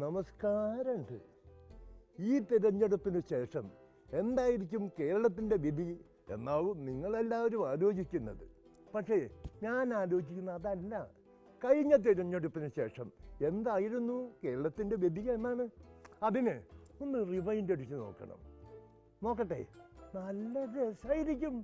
നമസ്കാരമുണ്ട്. ഈ തിരഞ്ഞെടുപ്പിന് ശേഷം എന്തായിരിക്കും കേരളത്തിൻ്റെ വിധി എന്നാവും നിങ്ങളെല്ലാവരും ആലോചിക്കുന്നത്. പക്ഷേ ഞാൻ ആലോചിക്കുന്നത് അതല്ല. കഴിഞ്ഞ തിരഞ്ഞെടുപ്പിന് ശേഷം എന്തായിരുന്നു കേരളത്തിൻ്റെ വിധി എന്നാണ്. അതിന് ഒന്ന് റിവൈൻഡ് അടിച്ച് നോക്കട്ടെ, നല്ല രസമായിരിക്കും.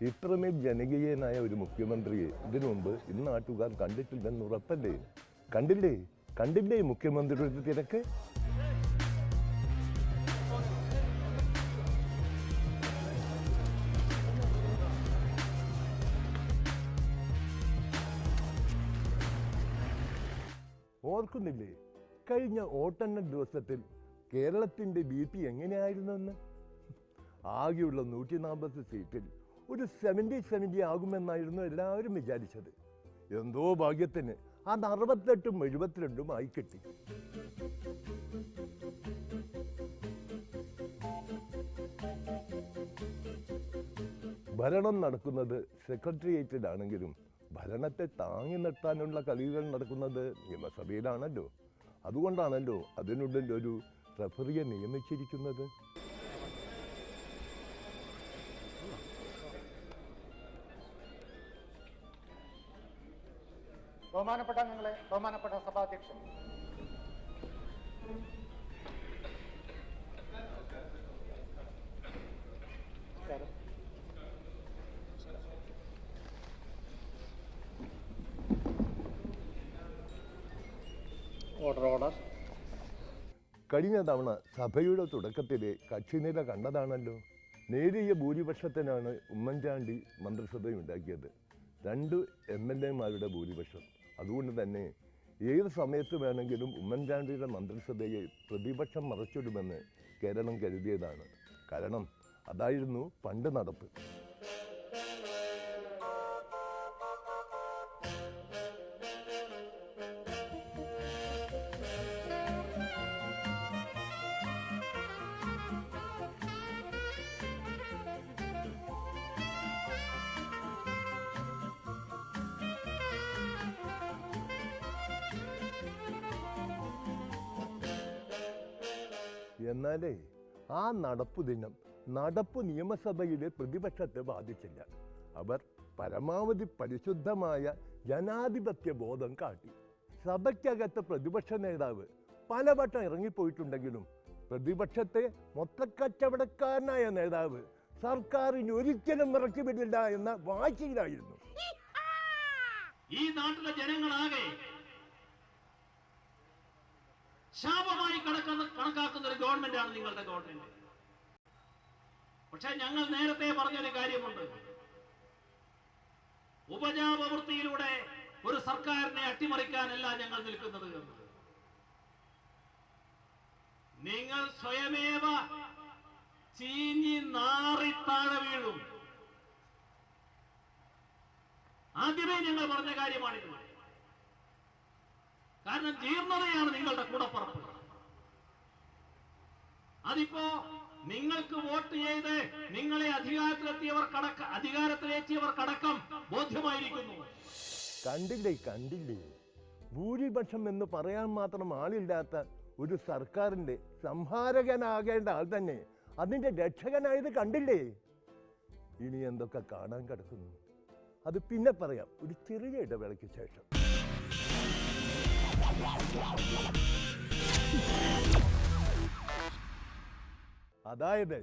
ഇത്രമേൽ ജനകീയനായ ഒരു മുഖ്യമന്ത്രിയെ ഇതിനു മുമ്പ് ഇന്ന് നാട്ടുകാർ കണ്ടിട്ടില്ലെന്ന് ഉറപ്പല്ലേ? കണ്ടില്ലേ മുഖ്യമന്ത്രിയുടെ തിരക്ക്? ഓർക്കുന്നില്ലേ കഴിഞ്ഞ വോട്ടെണ്ണൽ ദിവസത്തിൽ കേരളത്തിൻ്റെ BP എങ്ങനെയായിരുന്നെന്ന്? ആകെയുള്ള 140 സീറ്റിൽ ഒരു 70 ആകുമെന്നായിരുന്നു എല്ലാവരും വിചാരിച്ചത്. എന്തോ ഭാഗ്യത്തിന് അത് 68ഉം 72ഉം ആയി കിട്ടി. ഭരണം നടക്കുന്നത് സെക്രട്ടേറിയറ്റിലാണെങ്കിലും ഭരണത്തെ താങ്ങി നിർത്താനുള്ള കളികൾ നടക്കുന്നത് നിയമസഭയിലാണല്ലോ. അതുകൊണ്ടാണല്ലോ അതിനുള്ളിൽ ഒരു റഫറിയെ നിയമിച്ചിരിക്കുന്നത്. ബഹുമാനപ്പെട്ട അംഗങ്ങളെ, ബഹുമാനപ്പെട്ട സഭാധ്യക്ഷൻ, ഓർഡർ. കഴിഞ്ഞ തവണ സഭയുടെ തുടക്കത്തിലെ കക്ഷിനില കണ്ടതാണല്ലോ. നേരിയ ഭൂരിപക്ഷത്തിനാണ് ഉമ്മൻചാണ്ടി മന്ത്രിസഭയുണ്ടാക്കിയത്. 2 MLA-മാരുടെ ഭൂരിപക്ഷം. അതുകൊണ്ട് തന്നെ ഏത് സമയത്ത് വേണമെങ്കിലും ഉമ്മൻചാണ്ടിയുടെ മന്ത്രിസഭയെ പ്രതിപക്ഷം മറച്ചിടുമെന്ന് കേരളം കരുതിയതാണ്. കാരണം അതായിരുന്നു പണ്ട് നടപ്പ്. എന്നാലേ ആ നടപ്പ് നിയമസഭയിലെ പ്രതിപക്ഷത്തെ ബാധിച്ചില്ല. അവർ പരമാവധി പരിശുദ്ധമായ ജനാധിപത്യ ബോധം കാട്ടി. സഭയ്ക്കകത്ത് പ്രതിപക്ഷ നേതാവ് പലവട്ടം ഇറങ്ങിപ്പോയിട്ടുണ്ടെങ്കിലും പ്രതിപക്ഷത്തെ മൊത്തക്കച്ചവടക്കാരനായ നേതാവ് സർക്കാരിന് ഒരിക്കലും ഇറക്കി വിടില്ല എന്ന വാശിയിലായിരുന്നു. ഈ നാട്ടിലെ ജനങ്ങളാകെ ശാപമായി കണക്കാക്കുന്ന ഒരു ഗവൺമെന്റാണ് നിങ്ങളുടെ ഗവൺമെന്റ്. പക്ഷെ ഞങ്ങൾ നേരത്തെ പറഞ്ഞൊരു കാര്യമുണ്ട്. ഉപജാപവൃത്തിയിലൂടെ ഒരു സർക്കാരിനെ അട്ടിമറിക്കാനല്ല ഞങ്ങൾ നിൽക്കുന്നത്. നിങ്ങൾ സ്വയമേവ ചീഞ്ഞി നാറി താഴെ വീഴും. ആദ്യമേ ഞങ്ങൾ പറഞ്ഞ കാര്യമാണിത്. കാരണം ജീർണതയാണ് നിങ്ങളുടെ കൂടപ്പുറപ്പ്. അതിപ്പോ നിങ്ങൾക്ക് വോട്ട് ചെയ്ത് നിങ്ങളെ അധികാരത്തിലെത്തിയവർക്കടക്കം ബോധ്യമായിരിക്കുന്നു. കണ്ടില്ലേ ഭൂരിപക്ഷം എന്ന് പറയാൻ മാത്രം ആളില്ലാത്ത ഒരു സർക്കാരിന്റെ സംഹാരകനാകേണ്ട ആൾ തന്നെ അതിന്റെ രക്ഷകനായത് കണ്ടില്ലേ? ഇനി എന്തൊക്കെ കാണാൻ കിടക്കുന്നു അത് പിന്നെ പറയാം, ഒരു ചെറിയ ഇടവേളയ്ക്ക് ശേഷം. അതായത്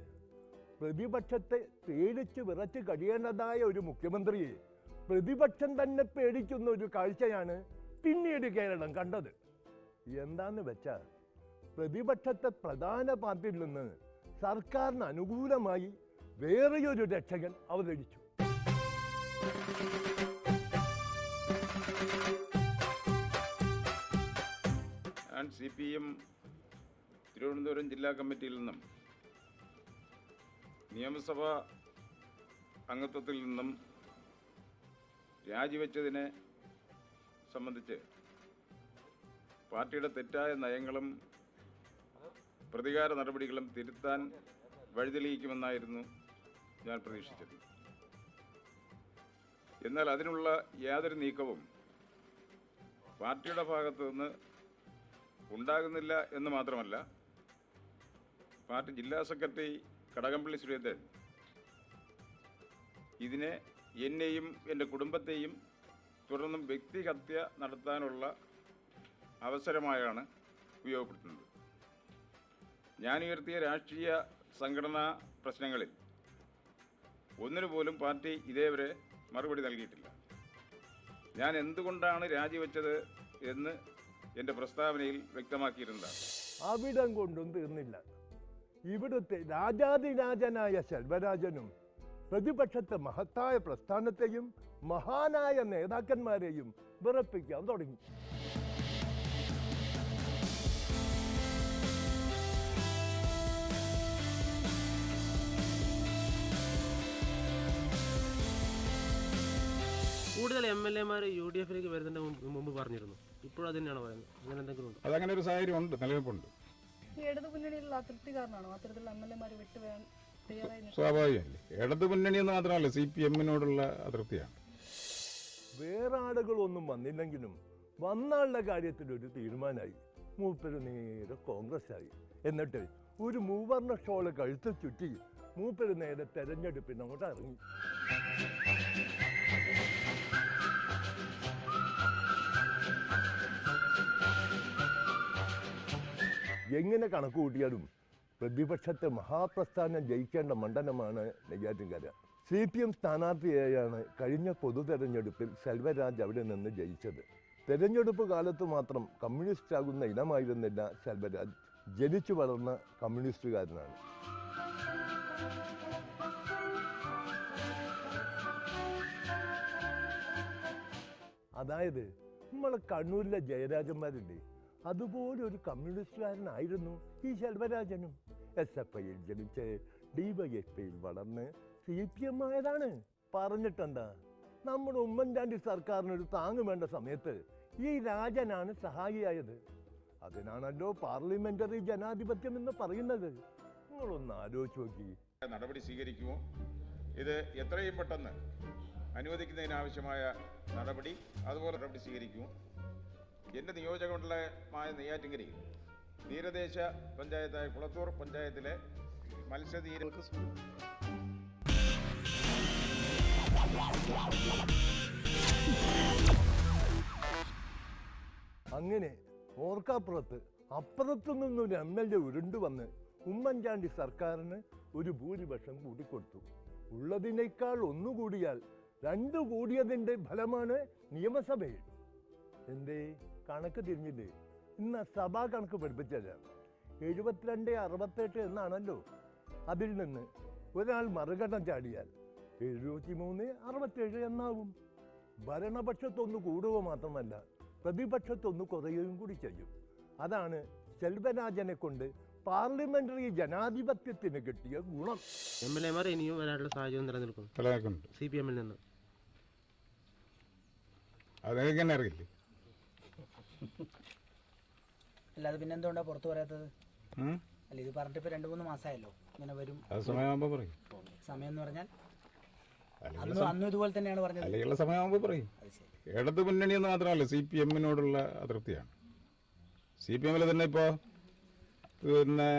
പ്രതിപക്ഷത്തെ പേടിച്ച് വിറച്ച് കഴിയേണ്ടതായ ഒരു മുഖ്യമന്ത്രിയെ പ്രതിപക്ഷം തന്നെ പേടിക്കുന്ന ഒരു കാഴ്ചയാണ് പിന്നീട് കേരളം കണ്ടത്. എന്താന്ന് വെച്ചാൽ പ്രതിപക്ഷത്തെ പ്രധാന പാർട്ടിയിൽ നിന്ന് സർക്കാരിന് അനുകൂലമായി വേറെയൊരു രക്ഷകൻ അവതരിച്ചു. ഞാൻ CPM തിരുവനന്തപുരം ജില്ലാ കമ്മിറ്റിയിൽ നിന്നും നിയമസഭാ അംഗത്വത്തിൽ നിന്നും രാജിവെച്ചതിനെ സംബന്ധിച്ച് പാർട്ടിയുടെ തെറ്റായ നയങ്ങളും പ്രതികാര നടപടികളും തിരുത്താൻ വഴിതെളിയിക്കുമെന്നായിരുന്നു ഞാൻ പ്രതീക്ഷിച്ചത്. എന്നാൽ അതിനുള്ള യാതൊരു നീക്കവും പാർട്ടിയുടെ ഭാഗത്തു നിന്ന് ഉണ്ടാകുന്നില്ല എന്ന് മാത്രമല്ല, പാർട്ടി ജില്ലാ സെക്രട്ടറി കടകംപള്ളി സുരേന്ദ്രൻ ഇതിനെ എന്നെയും എൻ്റെ കുടുംബത്തെയും തുടർന്നും വ്യക്തിഹത്യ നടത്താനുള്ള അവസരമായാണ് ഉപയോഗപ്പെടുത്തുന്നത്. ഞാൻ ഉയർത്തിയ രാഷ്ട്രീയ സംഘടനാ പ്രശ്നങ്ങളിൽ ഒന്നിനു പോലും പാർട്ടി ഇതേവരെ മറുപടി നൽകിയിട്ടില്ല. ഞാൻ എന്തുകൊണ്ടാണ് രാജിവെച്ചത് എന്ന് എൻ്റെ പ്രസ്താവനയിൽ വ്യക്തമാക്കിയിരുന്നതാണ്. അവിടം കൊണ്ടും തീർന്നില്ല. ഇവിടുത്തെ രാജാതിരാജനായ ശെൽവരാജനും പ്രതിപക്ഷത്തെ മഹത്തായ പ്രസ്ഥാനത്തെയും മഹാനായ നേതാക്കന്മാരെയും വിറപ്പിക്കാൻ തുടങ്ങി. കൂടുതൽ MLA-മാർ UDF-ലേക്ക് വരുന്നതിന് മുമ്പ് പറഞ്ഞിരുന്നു. ഇപ്പോഴും അത് തന്നെയാണ് പറയുന്നത്. അങ്ങനെ എന്തെങ്കിലും ഉണ്ടോ? അതങ്ങനെ ഒരു സാഹചര്യം ഉണ്ട്, നിലനിൽപ്പുണ്ട്. ഈ ഇടതു മുന്നണിയിലുള്ള അതൃപ്തികാരനാണോ അത്തരത്തിലുള്ള MLA-മാർ വിട്ടുവരാൻ തയ്യാറായി? സ്വാഭാവികമല്ലേ. ഇടതു മുന്നണി എന്ന് മാത്രമല്ല, CPM-നോടുള്ള അതൃപ്തിയാണ്. വേറെ ആളുകളൊന്നും വന്നില്ലെങ്കിലും വന്നാളുടെ കാര്യത്തിൽ ഒരു തീരുമാനമായി. മൂപ്പര് നേരെ കോൺഗ്രസ് ആയി. എന്നിട്ട് ഒരു മൂവർണ്ണ ഷോള് കഴുത്ത് ചുറ്റി മൂപ്പര് നേരെ തെരഞ്ഞെടുപ്പിന് അങ്ങോട്ട് ഇറങ്ങി. എങ്ങനെ കണക്ക് കൂട്ടിയാലും പ്രതിപക്ഷത്തെ മഹാപ്രസ്ഥാനം ജയിക്കേണ്ട മണ്ഡലമാണ് നെയ്യാറ്റിൻകര. CPM സ്ഥാനാർത്ഥിയായാണ് കഴിഞ്ഞ പൊതു തെരഞ്ഞെടുപ്പിൽ സെൽവരാജ് അവിടെ നിന്ന് ജയിച്ചത്. തെരഞ്ഞെടുപ്പ് കാലത്ത് മാത്രം കമ്മ്യൂണിസ്റ്റ് ആകുന്ന ഇനമായിരുന്നില്ല സെൽവരാജ്. ജനിച്ചു വളർന്ന കമ്മ്യൂണിസ്റ്റുകാരനാണ്. അതായത് നമ്മളെ കണ്ണൂരിലെ ജയരാജന്മാരില്ലേ, അതുപോലെ ഒരു കമ്മ്യൂണിസ്റ്റുകാരനായിരുന്നു ഈ ശെൽവരാജനും. SFIയിൽ ജനിച്ച് DYFIയിൽ വളർന്ന് CPM ആയതാണ്. പറഞ്ഞിട്ടെന്താ, നമ്മുടെ ഉമ്മൻചാണ്ടി സർക്കാരിനൊരു താങ്ങ് വേണ്ട സമയത്ത് ഈ രാജനാണ് സഹായിയായത്. അതിനാണല്ലോ പാർലമെന്ററി ജനാധിപത്യം എന്ന് പറയുന്നത്. നിങ്ങളൊന്ന് ആലോചിച്ച് നോക്കി. നടപടി സ്വീകരിക്കുമോ? ഇത് എത്രയും പെട്ടെന്ന് അനുവദിക്കുന്നതിനാവശ്യമായ നടപടി അതുപോലെ നടപടി സ്വീകരിക്കുമോ? എൻ്റെ നിയോജകമണ്ഡലമായ നെയ്യാറ്റിൻകരയിൽ തീരദേശ പഞ്ചായത്തായ കുളത്തൂർ പഞ്ചായത്തിലെ മത്സ്യതീരങ്ങൾക്ക് അങ്ങനെ ഓർക്കാപ്പുറത്ത് അപ്പുറത്തു നിന്നൊരു MLA ഉരുണ്ടു വന്ന് ഉമ്മൻചാണ്ടി സർക്കാരിന് ഒരു ഭൂരിപക്ഷം കൂട്ടിക്കൊടുത്തു. ഉള്ളതിനേക്കാൾ ഒന്നുകൂടിയാൽ 2 കൂടിയതിൻ്റെ ഫലമാണ് നിയമസഭയിൽ. എന്തേ കണക്ക് തിരിഞ്ഞില്ലേ? ഇന്ന് സഭാ കണക്ക് പഠിപ്പിച്ചുതരാം. 72-68 എന്നാണല്ലോ. അതിൽ നിന്ന് ഒരാൾ മറുകടം ചാടിയാൽ 73-67 എന്നാകും. ഭരണപക്ഷത്തൊന്ന് കൂടുക മാത്രമല്ല, പ്രതിപക്ഷത്തൊന്ന് കുറയുകയും കൂടി ചെയ്യും. അതാണ് ശെൽവരാജനെ കൊണ്ട് പാർലമെന്ററി ജനാധിപത്യത്തിന് കിട്ടിയ ഗുണം. MLA-മാർ ഇനിയും വരാനുള്ള സാഹചര്യം നിലനിൽക്കുന്നു CPM-ൽ നിന്ന്. അതെങ്ങനെ അറിയില്ലേ? അല്ലാതെ പിന്നെ എന്തുകൊണ്ടാ പുറത്തു പറയാത്തത്? അല്ല, ഇത് പറഞ്ഞിട്ട് ഇപ്പൊ 2-3 മാസമായല്ലോ ഇങ്ങനെ വരും. സമയമാകുമ്പോ പറയും. സമയം എന്ന് പറഞ്ഞാൽ അന്നും ഇതുപോലെ തന്നെയാണ് പറഞ്ഞത്. അല്ലെങ്കിൽ സമയമാകുമ്പോ പറയും. ഇടതു മുന്നണി എന്ന് മാത്രമല്ല, CPM-നോടുള്ള അതൃപ്തിയാണ്. CPM-ൽ തന്നെ ഇപ്പോ പിന്നെ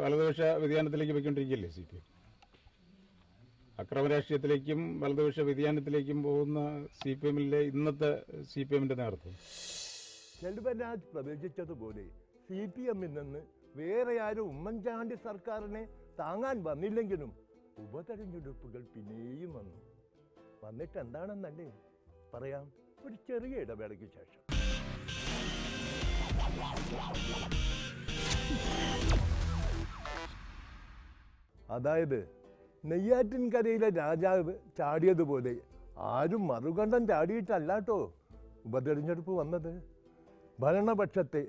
വലതുപക്ഷ വ്യതിയാനത്തിലേക്ക് പോയിക്കൊണ്ടിരിക്കുകയല്ലേ CPM. അക്രമ രാഷ്ട്രീയത്തിലേക്കും വലതുപക്ഷ വ്യതിയാനത്തിലേക്കും പോകുന്ന CPM-ലെ ഇന്നത്തെ CPM-ന്റെ നേതൃത്വം. ശെൽവരാജ് പ്രവചിച്ചതുപോലെ CPM-ൽ നിന്ന് വേറെ ആരും ഉമ്മൻചാണ്ടി സർക്കാരിനെ താങ്ങാൻ വന്നില്ലെങ്കിലും ഉപതെരഞ്ഞെടുപ്പുകൾ പിന്നെയും വന്നു. വന്നിട്ട് എന്താണെന്നല്ലേ പറയാം, ഒരു ചെറിയ ഇടവേളയ്ക്ക് ശേഷം. അതായത് നെയ്യാറ്റിൻകരയിലെ രാജാവ് ചാടിയതുപോലെ ആരും മറുകണ്ഠം ചാടിയിട്ടല്ലാട്ടോ ഉപതെരഞ്ഞെടുപ്പ് വന്നത്. ഭരണപക്ഷത്തെ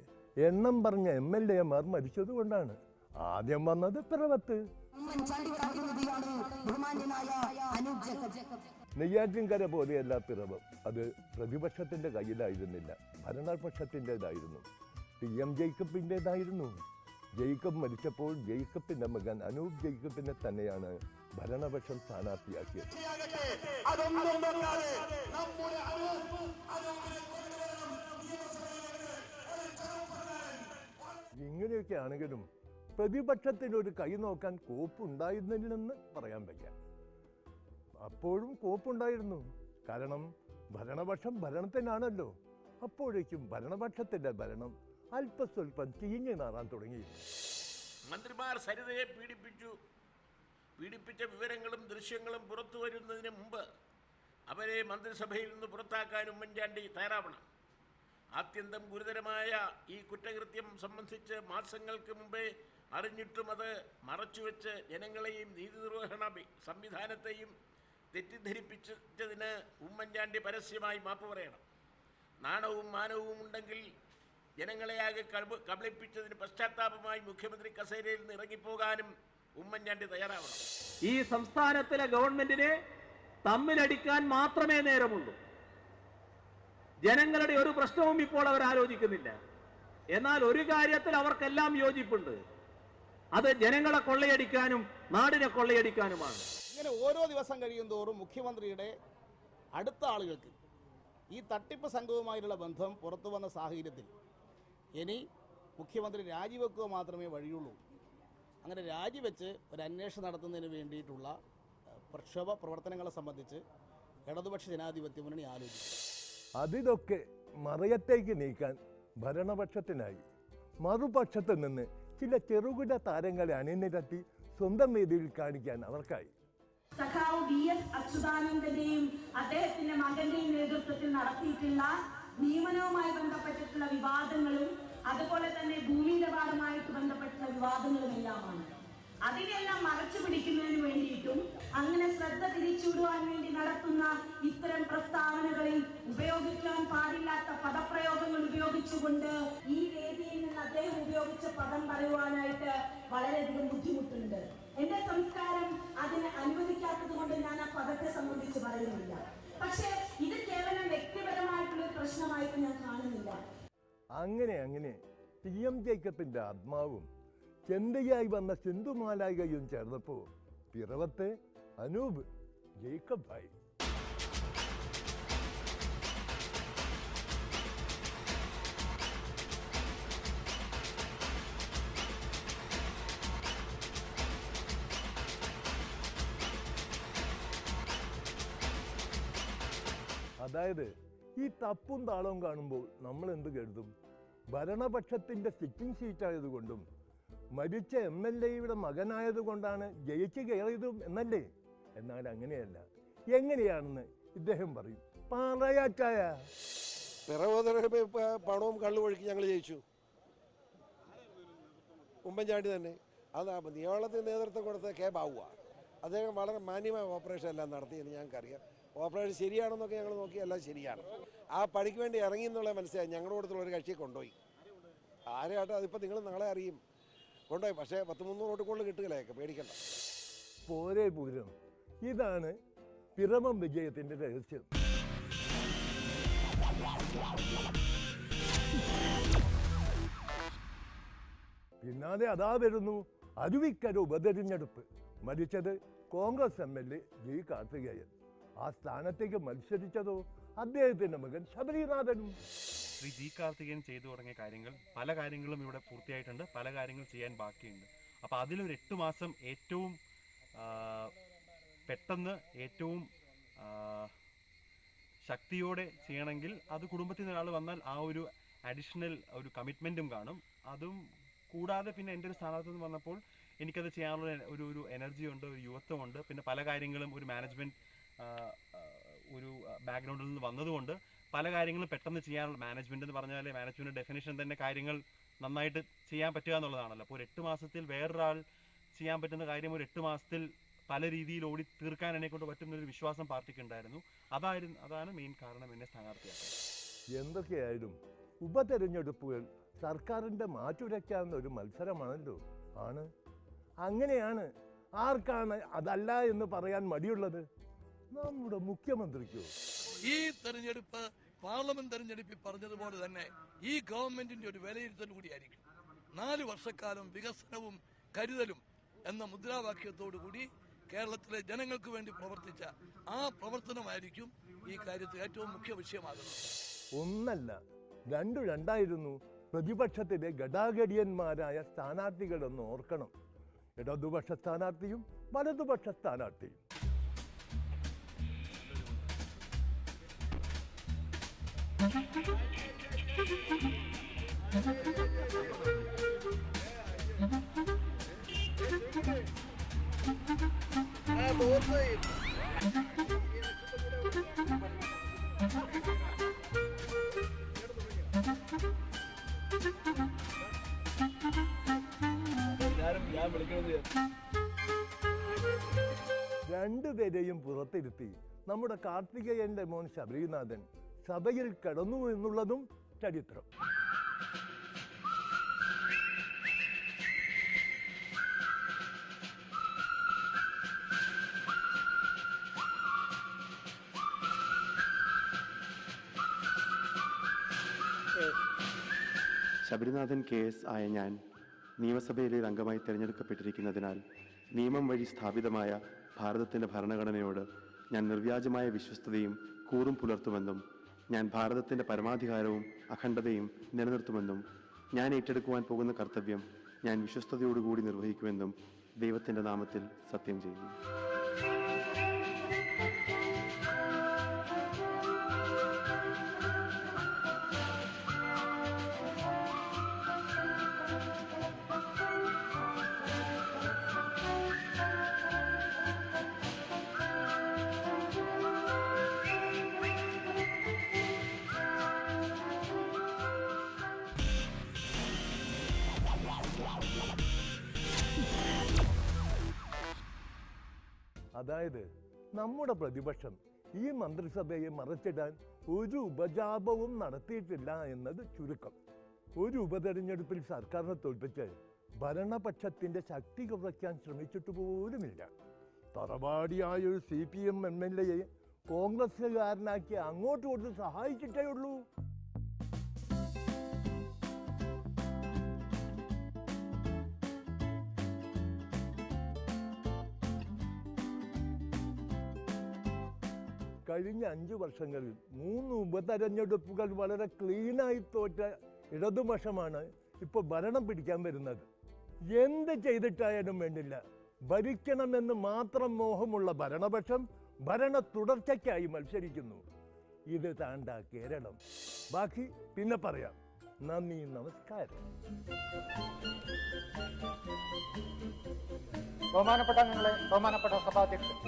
എണ്ണം പറഞ്ഞ MLA-മാർ മരിച്ചതുകൊണ്ടാണ്. ആദ്യം വന്നത് പിറവത്ത്, നെയ്യാറ്റിൻകര പോലെയല്ല പിറവം. അത് പ്രതിപക്ഷത്തിൻ്റെ കയ്യിലായിരുന്നില്ല, ഭരണപക്ഷത്തിൻ്റെതായിരുന്നു. PM ജേക്കബിൻ്റെതായിരുന്നു. ജേക്കബ് മരിച്ചപ്പോൾ ജേക്കബിൻ്റെ മകൻ അനൂപ് ജേക്കബിനെ തന്നെയാണ് ഭരണപക്ഷം സ്ഥാനാർത്ഥിയാക്കിയത്. ഇങ്ങനെയൊക്കെ ആണെങ്കിലും പ്രതിപക്ഷത്തിനൊരു കൈ നോക്കാൻ കോപ്പുണ്ടായിരുന്നില്ലെന്ന് പറയാൻ വയ്ക്കാം. അപ്പോഴും കോപ്പുണ്ടായിരുന്നു. കാരണം ഭരണപക്ഷം ഭരണത്തിനാണല്ലോ. അപ്പോഴേക്കും ഭരണപക്ഷത്തിൻ്റെ ഭരണം അല്പസ്വല്പം ചീഞ്ഞു നാറാൻ തുടങ്ങി. മന്ത്രിമാർ സരിതയെ പീഡിപ്പിച്ച വിവരങ്ങളും ദൃശ്യങ്ങളും പുറത്തു വരുന്നതിന് മുമ്പ് അവരെ മന്ത്രിസഭയിൽ നിന്ന് പുറത്താക്കാൻ ഉമ്മൻചാണ്ടി തയ്യാറാവണം. ആത്യന്തം ഗുരുതരമായ ഈ കുറ്റകൃത്യം സംബന്ധിച്ച് മാസങ്ങൾക്ക് മുമ്പേ അറിഞ്ഞിട്ടും അത് മറച്ചുവെച്ച് ജനങ്ങളെയും നീതിനിർവഹണ സംവിധാനത്തെയും തെറ്റിദ്ധരിപ്പിച്ചതിന് ഉമ്മൻചാണ്ടി പരസ്യമായി മാപ്പ് പറയണം. നാണവും മാനവും ഉണ്ടെങ്കിൽ ജനങ്ങളെയാകെ കബളിപ്പിച്ചതിന് പശ്ചാത്താപമായി മുഖ്യമന്ത്രി കസേരയിൽ നിന്ന് ഇറങ്ങിപ്പോകാനും ഉമ്മൻചാണ്ടി തയ്യാറാവണം. ഈ സംസ്ഥാനത്തിലെ ഗവൺമെന്റിനെ തമ്മിലടിക്കാൻ മാത്രമേ നേരമുള്ളൂ. ജനങ്ങളുടെ ഒരു പ്രശ്നവും ഇപ്പോൾ അവർ ആലോചിക്കുന്നില്ല. എന്നാൽ ഒരു കാര്യത്തിൽ അവർക്കെല്ലാം യോജിപ്പുണ്ട്. അത് ജനങ്ങളെ കൊള്ളയടിക്കാനും നാടിനെ കൊള്ളയടിക്കാനുമാണ്. ഇങ്ങനെ ഓരോ ദിവസം കഴിയും തോറും മുഖ്യമന്ത്രിയുടെ അടുത്ത ആളുകൾക്ക് ഈ തട്ടിപ്പ് സംഘവുമായിട്ടുള്ള ബന്ധം പുറത്തു വന്ന സാഹചര്യത്തിൽ ഇനി മുഖ്യമന്ത്രി രാജിവെക്കുക മാത്രമേ വഴിയുള്ളൂ. അങ്ങനെ രാജിവെച്ച് ഒരു അന്വേഷണം നടത്തുന്നതിന് വേണ്ടിയിട്ടുള്ള പ്രക്ഷോഭ പ്രവർത്തനങ്ങളെ സംബന്ധിച്ച് ഇടതുപക്ഷ ജനാധിപത്യ മുന്നണി ആലോചിച്ചു. അതിലൊക്കെ മറയത്തേക്ക് നീക്കാൻ ഭരണപക്ഷത്തിനായി മറുപക്ഷത്ത് നിന്ന് ചില ചെറുകിട താരങ്ങളെ അണിനിരത്തി സ്വന്തം വേദിയിൽ കാണിക്കാൻ അവർക്കായി. സഖാവ് VS അച്യുതാനന്ദന്റെയും അദ്ദേഹത്തിന്റെ മകന്റെയും നേതൃത്വത്തിൽ നടത്തിയിട്ടുള്ള നിയമനവുമായി ബന്ധപ്പെട്ടിട്ടുള്ള വിവാദങ്ങളും അതുപോലെ തന്നെ ഭൂമിയിടപാടുമായിട്ട് ബന്ധപ്പെട്ടുള്ള വിവാദങ്ങളും എല്ലാമാണ്. അതിനെല്ലാം മറച്ചു പിടിക്കുന്നതിന് വേണ്ടിയിട്ടും അങ്ങനെ ശ്രദ്ധ തിരിച്ചുവിടുവാൻ വേണ്ടി നടത്തുന്ന ഇത്തരം പ്രസ്താവനകളിൽ ഉപയോഗിക്കാൻ പാടില്ലാത്ത പദപ്രയോഗങ്ങൾ ഉപയോഗിച്ചുകൊണ്ട് ഈ വേദിയിൽ നിന്ന് അദ്ദേഹം ഉപയോഗിച്ച പദം പറയുവാനായിട്ട് വളരെയധികം ബുദ്ധിമുട്ടുണ്ട്. എന്റെ സംസ്കാരം അതിനെ അനുവദിക്കാത്തത് കൊണ്ട് ഞാൻ ആ പദത്തെ സംബന്ധിച്ച് പറയുന്നില്ല. പക്ഷേ ഇത് കേവലം വ്യക്തിപരമായിട്ടുള്ള ഒരു പ്രശ്നമായിട്ട് ഞാൻ കാണുന്നില്ല. അങ്ങനെ PM ജേക്കബിന്റെ ആത്മാവും ചെന്തയായി വന്ന സിന്ധുമാലായികയും ചേർന്നപ്പോൾ പിറവത്തെ അനൂപ് ജേക്കബായി. അതായത് ഈ തപ്പും താളവും കാണുമ്പോൾ നമ്മൾ എന്ത് കരുതും? ഭരണപക്ഷത്തിൻ്റെ സിറ്റിംഗ് സീറ്റായതുകൊണ്ടും മരിച്ച MLAയുടെ മകനായതുകൊണ്ടാണ് ജയിച്ച് കയറിയതും എന്നല്ലേ? എന്നാൽ അങ്ങനെയല്ല. എങ്ങനെയാണെന്ന് ഇദ്ദേഹം പറയും. പറയാച്ചായ പണവും കള്ളുവഴിക്ക് ഞങ്ങൾ ജയിച്ചു. ഉമ്മൻചാണ്ടി തന്നെ. അത് നിയോളത്തിന് നേതൃത്വം കൊടുത്ത K. ബാബുവ. അദ്ദേഹം വളരെ മാന്യമായ ഓപ്പറേഷൻ എല്ലാം നടത്തിയെന്ന് ഞങ്ങൾക്കറിയാം. ഓപ്പറേഷൻ ശരിയാണെന്നൊക്കെ ഞങ്ങൾ നോക്കി, എല്ലാം ശരിയാണ്. ആ പണിക്ക് വേണ്ടി ഇറങ്ങി എന്നുള്ള മനസ്സിലായി. ഞങ്ങളുടെ കൂട്ടത്തിലുള്ള ഒരു കക്ഷിയെ കൊണ്ടുപോയി. ആരെയാട്ടോ അതിപ്പോൾ നിങ്ങൾ നാളെ അറിയും. കൊണ്ടുപോയി. പക്ഷേ 100-300 വോട്ട് കൂടുതൽ കിട്ടുകയില്ലേക്ക്, പേടിക്കണ്ട. പോരെ പൂരം. ഇതാണ് പിറവം വിജയത്തിൻ്റെ രഹസ്യം. പിന്നാലെ അതാ വരുന്നു അരുവിക്കര ഉപതെരഞ്ഞെടുപ്പ്. മരിച്ചത് കോൺഗ്രസ് MLA G. കാർത്തികേയൻ. ആ സ്ഥാനത്തേക്ക് മത്സരിച്ചതോ അദ്ദേഹത്തിൻ്റെ മകൻ ശബരിനാഥനും. ശ്രീ G. കാർത്തികേയൻ ചെയ്തു തുടങ്ങിയ കാര്യങ്ങൾ പല കാര്യങ്ങളും ഇവിടെ പൂർത്തിയായിട്ടുണ്ട്, പല കാര്യങ്ങൾ ചെയ്യാൻ ബാക്കിയുണ്ട്. അപ്പോൾ അതിലൊരു 8 മാസം ഏറ്റവും പെട്ടെന്ന് ഏറ്റവും ശക്തിയോടെ ചെയ്യണമെങ്കിൽ അത് കുടുംബത്തിൽ നിന്ന് ഒരാൾ വന്നാൽ ആ ഒരു അഡീഷണൽ ഒരു കമ്മിറ്റ്മെൻറ്റും കാണും. അതും കൂടാതെ പിന്നെ എൻ്റെ ഒരു സ്ഥാനാർത്ഥി വന്നപ്പോൾ എനിക്കത് ചെയ്യാനുള്ള ഒരു എനർജി ഉണ്ട്, ഒരു യുവത്വമുണ്ട്. പിന്നെ പല കാര്യങ്ങളും ഒരു മാനേജ്മെൻറ്റ് ഒരു ബാക്ക്ഗ്രൗണ്ടിൽ നിന്ന് വന്നതുകൊണ്ട് പല കാര്യങ്ങളും പെട്ടെന്ന് ചെയ്യാനുള്ള മാനേജ്മെൻറ്റ് എന്ന് പറഞ്ഞാൽ മാനേജ്മെൻറ്റ് ഡെഫിനേഷൻ തന്നെ കാര്യങ്ങൾ നന്നായിട്ട് ചെയ്യാൻ പറ്റുക എന്നുള്ളതാണല്ലോ. അപ്പോൾ ഒരു 8 മാസത്തിൽ വേറൊരാൾ ചെയ്യാൻ പറ്റുന്ന കാര്യം ഒരു 8 മാസത്തിൽ പല രീതിയിൽ ഓടി തീർക്കാൻ എന്നെക്കൊണ്ട് പറ്റുന്നൊരു വിശ്വാസം പാർട്ടിക്ക് ഉണ്ടായിരുന്നു. അതാണ് മെയിൻ കാരണം എന്നെ സ്ഥാനാർത്ഥിയാക്കുന്നത്. എന്തൊക്കെയായാലും ഉപതെരഞ്ഞെടുപ്പുകൾ സർക്കാരിൻ്റെ മാറ്റുരയ്ക്കാവുന്ന ഒരു മത്സരമാണല്ലോ. അങ്ങനെയാണ് ആർക്കാണ് അതല്ല എന്ന് പറയാൻ മടിയുള്ളത്? നമ്മുടെ മുഖ്യമന്ത്രിക്കോ? ഈ തെരഞ്ഞെടുപ്പ് പാർലമെന്റ് തെരഞ്ഞെടുപ്പിൽ പറഞ്ഞതുപോലെ തന്നെ ഈ ഗവൺമെന്റിന്റെ ഒരു വിലയിരുത്തൽ കൂടിയായിരിക്കും. 4 വർഷക്കാലം വികസനവും കരുതലും എന്ന മുദ്രാവാക്യത്തോടു കൂടി കേരളത്തിലെ ജനങ്ങൾക്ക് വേണ്ടി പ്രവർത്തിച്ച ആ പ്രവർത്തനമായിരിക്കും ഈ കാര്യത്തിൽ ഏറ്റവും മുഖ്യ വിഷയമാകുന്നത്. ഒന്നല്ല, രണ്ടായിരുന്നു പ്രതിപക്ഷത്തിലെ ഘടാഘടിയന്മാരായ സ്ഥാനാർത്ഥികളെന്ന് ഓർക്കണം. ഇടതുപക്ഷ സ്ഥാനാർത്ഥിയും വലതുപക്ഷ സ്ഥാനാർത്ഥിയും. രണ്ടുപേരെയും പുറത്തിരുത്തി നമ്മുടെ കാർത്തികേയന്റെ മോൻ ശബരിനാഥൻ സഭയിൽ കടന്നു എന്നുള്ളതും ചരിത്രം. ശബരിനാഥൻ KS ആയ ഞാൻ നിയമസഭയിലെ ഒരു അംഗമായി തിരഞ്ഞെടുക്കപ്പെട്ടിരിക്കുന്നതിനാൽ നിയമം വഴി സ്ഥാപിതമായ ഭാരതത്തിൻ്റെ ഭരണഘടനയോട് ഞാൻ നിർവ്യാജമായ വിശ്വസ്തതയും കൂറും പുലർത്തുമെന്നും ഞാൻ ഭാരതത്തിൻ്റെ പരമാധികാരവും അഖണ്ഡതയും നിലനിർത്തുമെന്നും ഞാൻ ഏറ്റെടുക്കുവാൻ പോകുന്ന കർത്തവ്യം ഞാൻ വിശ്വസ്തയോടുകൂടി നിർവഹിക്കുമെന്നും ദൈവത്തിൻ്റെ നാമത്തിൽ സത്യം ചെയ്യുന്നു. അതായത് നമ്മുടെ പ്രതിപക്ഷം ഈ മന്ത്രിസഭയെ മറച്ചിടാൻ ഒരു ഉപജാപവും നടത്തിയിട്ടില്ല എന്നത് ചുരുക്കം. ഒരു ഉപതെരഞ്ഞെടുപ്പിൽ സർക്കാരിനെ തോൽപ്പിച്ച് ഭരണപക്ഷത്തിന്റെ ശക്തി കുറയ്ക്കാൻ ശ്രമിച്ചിട്ട് പോലുമില്ല. തറവാടിയായ ഒരു CPM MLA കോൺഗ്രസ്സുകാരനാക്കി അങ്ങോട്ട് കൊടുത്ത് സഹായിച്ചിട്ടേ ഉള്ളൂ. കഴിഞ്ഞ 5 വർഷങ്ങളിൽ 3 ഉപതെരഞ്ഞെടുപ്പുകൾ വളരെ ക്ലീനായി തോറ്റ ഇടതുപക്ഷമാണ് ഇപ്പോൾ ഭരണം പിടിക്കാൻ വരുന്നത്. എന്ത് ചെയ്തിട്ടായാലും വേണ്ടില്ല, ഭരിക്കണമെന്ന് മാത്രം മോഹമുള്ള ഭരണപക്ഷം ഭരണ തുടർച്ചയ്ക്കായി മത്സരിക്കുന്നു. ഇത് താണ്ട കേരളം. ബാക്കി പിന്നെ പറയാം. നന്ദി, നമസ്കാരം. ബഹുമാനപ്പെട്ട അംഗങ്ങളെ, ബഹുമാനപ്പെട്ട സഭാധ്യക്ഷൻ,